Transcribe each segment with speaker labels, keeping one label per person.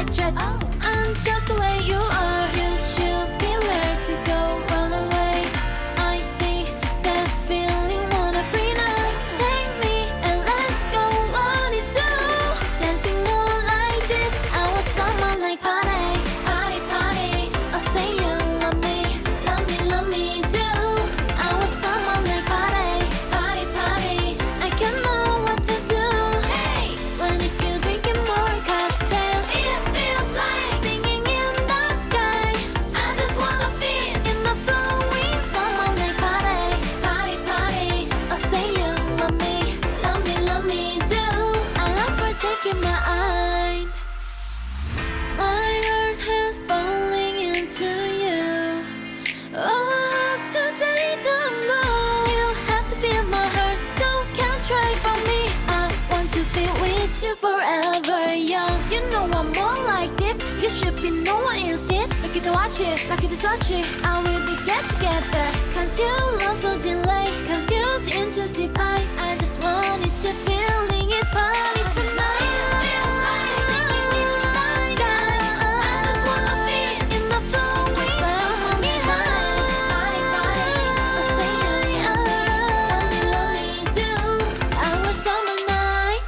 Speaker 1: I'm just the way you are. You should be where to go, run away. I think that feeling wanna free now. Take me and let's go, what it do? Dancing more like this, I want someone like party, party, party. I say you love me, love me, love me do. I want someone like party, party, party. I can know what to do. Hey, when if you drinking more cocktail, it feels like singing in the sky. I just wanna feel in the flow with someone like party, party, party. I say you love me, love me, love me do. I love for taking my eye. My heart has falling into you. Oh, I hope today don't go. You have to feel my heart, so can't try for me. I want to be with you forever, young. You know I'm more like this. You should be no one instead. Lucky to watch it, lucky to search it. I will be get together. Cause you love so delay, confused into deep eyes. I just wanted to feeling it party tonight. It feels like singing in the sky. I just wanna feel in the flow with someone behind. Party, party. I say love me, love me do. Our summer night.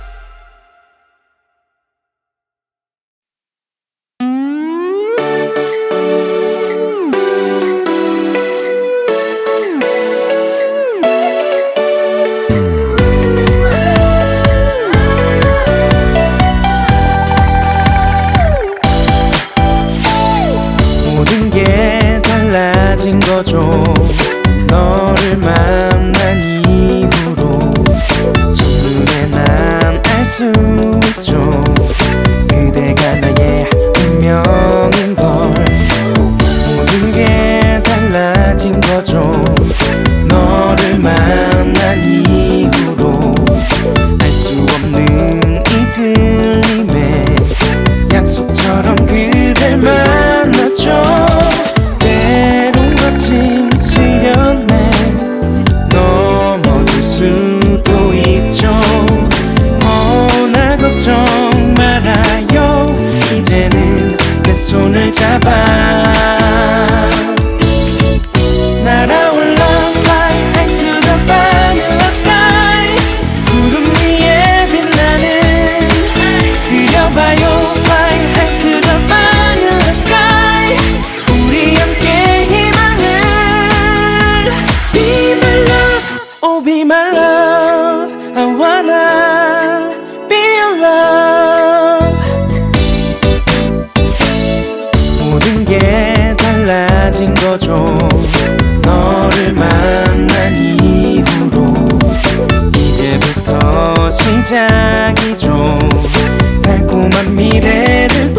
Speaker 2: 모든 게 달라진 거죠. 너를 만난 이후로 첫눈에 난 알 수 있죠. 그대가 나의 운명인 걸. 모든 게 달라진 거죠. 너를 만난 이후로 알 수 없는 이 끌림에 약속처럼 그댈 만났죠. 때론 거친 시련에 넘어질 수도 있죠. 나 걱정 말아요. 이제는 내 손을 잡아 날아올라 fly high to the vanilla sky. 구름 위에 빛나는 그려봐요 fly high to the vanilla sky. 우리 함께 희망을 Be my love, oh be my love. I wanna be your love. 모든 게 달라진 거죠. 너를 만난 이후로 이제부터 시작이죠. 달콤한 미래를